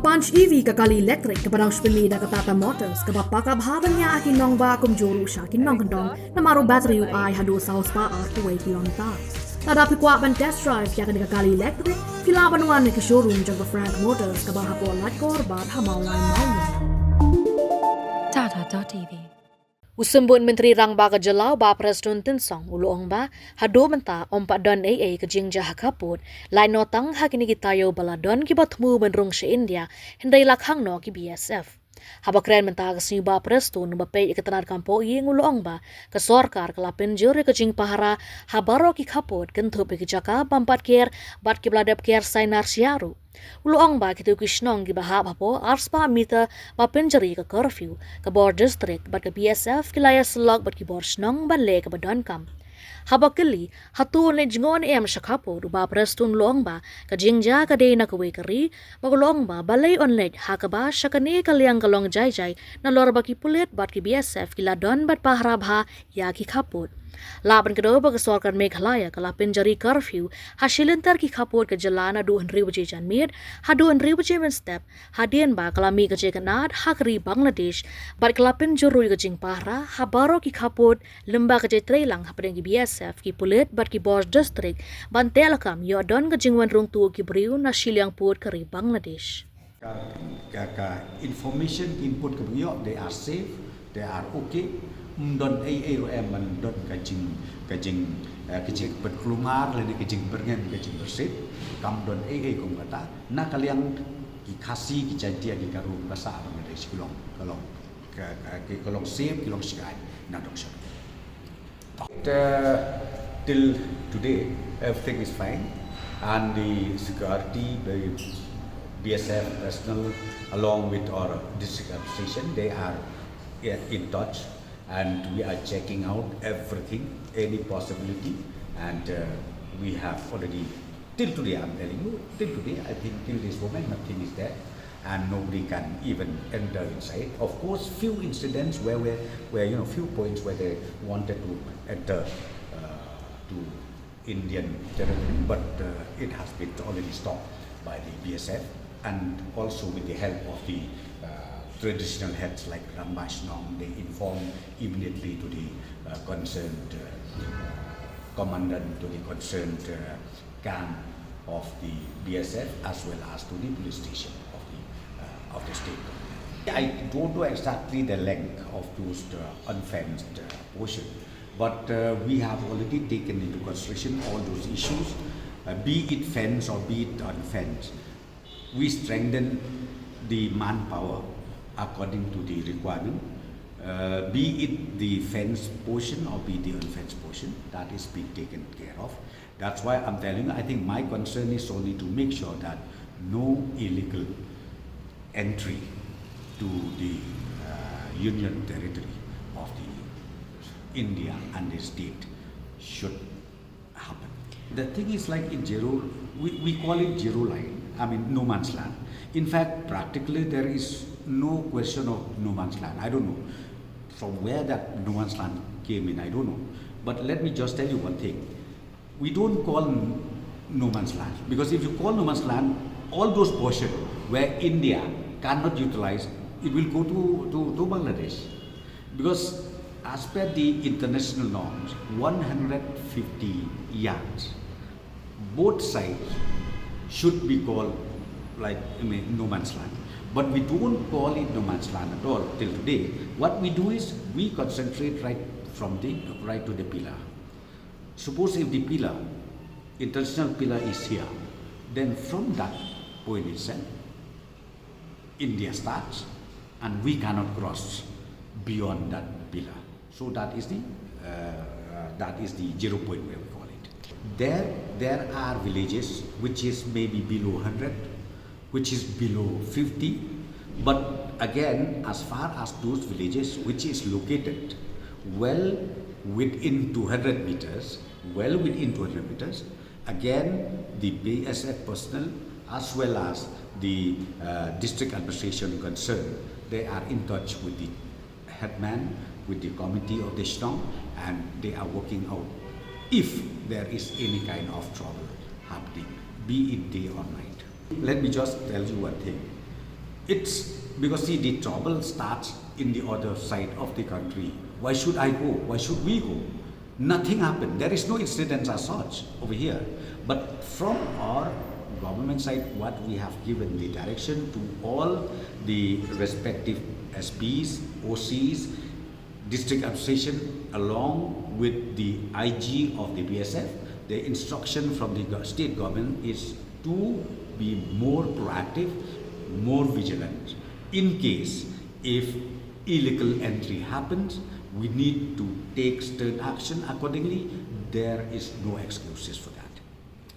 Punch EV kakali elektrik kepadang sepemida ke Tata Motors ke bapaka bhabannya akin nong ba kum juru syakin nong kendong namaru bateri UI hadu saus pa ar 2 kilometer. Tadapi kuat ban test drive ya ke kakali elektrik kila panuan ke showroom jangka Frank Motors ke bahapo lat korban hamau lain mau. Tata.tv Usumbun Menteri Rang Baga Jalau ba Presiden Tinsong uluong ba hado menta ompa don AA ke jingja hakaput lain notang hakini kitayo baladon ki batmu benrung se India hindai lakhang no ki BSF. Habakren menta ke ba Presiden bape iketanad kampo i nguluong ba ke sorkar ke lapin jure ke jing pahara habaro ki kaput kentu pe ki jaka pampat kier bat ki bladap kier sainar siaru. Uluong ba kitu kishnong gi bahab hapo arspa mita mapenjari ke curfew ke bor district bat ke BSF kilaya selok bat ki bor snong balle ke badon kam. Habakili hatu ne jingon shakapo du ba prestun luong ba ke jingja ke de na kwe kari bagulong ba balay onlet hakaba shakane kalyang kalong jai na lor ba ki pulit bat ki BSF kila don bat paharab ha ya ki kaput. Laban kedua bagi sorkar Meghalaya kelapin jari curfew hasilintar ki kapur ke jalana 200 baje janmir ha 200 baje men step hadien ba kelami ke jekanat hakri Bangladesh bar kelapin jurui ke jing pahra ha baro ki kapur lemba ke jetrelang ha pedeng ki BSF ki pulit bar ki Bor district ban telakam yo don ke jingwan rung tu ki briu na silyang put kari Bangladesh. Information input ke beliau, they are safe, they are okay. Don man don kajing berkelumar lagi kajing berngen kajing bersih kam don kum kata na kalian dikasih kejadian di karu bahasa Bangladesh kalau safe kilong sikai na dok shot. Till today everything is fine and the security the BSF personnel along with our district administration they are in touch. And we are checking out everything, any possibility, and we have already, till today I'm telling you, till today I think till this moment nothing is there and nobody can even enter inside. Of course, few incidents where few points where they wanted to enter to Indian territory, but it has been already stopped by the BSF and also with the help of the traditional heads like Rambashnong, they inform immediately to the concerned commandant, to the concerned camp of the BSF as well as to the police station of the state. I don't know exactly the length of those unfenced portion, but we have already taken into consideration all those issues, be it fenced or be it unfenced. We strengthen the manpower according to the requirement, be it the fenced portion or be the unfenced portion, that is being taken care of. That's why I'm telling you, I think my concern is only to make sure that no illegal entry to the union territory of the India and the state should happen. The thing is like in zero, we call it zero line, I mean no man's land. In fact, practically there is no question of no man's land. I don't know from where that no man's land came in, I don't know. But let me just tell you one thing. We don't call no man's land because if you call no man's land, all those portions where India cannot utilize, it will go to Bangladesh. Because as per the international norms, 150 yards, both sides should be called like no man's land. But we don't call it no man's land at all till today. What we do is we concentrate right to the pillar. Suppose if the pillar, international pillar is here, then from that point itself, India starts and we cannot cross beyond that pillar. So that is the 0 point where we call it. There are villages which is maybe below 100, which is below 50, but again as far as those villages which is located well within 200 meters, again the BSF personnel as well as the district administration concerned, they are in touch with the headman, with the committee of the Shnong, and they are working out if there is any kind of trouble happening, be it day or night. Let me just tell you one thing. It's because see the trouble starts in the other side of the country. Why should I go? Why should we go? Nothing happened. There is no incidents as such over here. But from our government side, what we have given the direction to all the respective SPs, OCs, district administration, along with the IG of the BSF, the instruction from the state government is to be more proactive, more vigilant. In case if illegal entry happens, we need to take stern action accordingly. There is no excuses for that.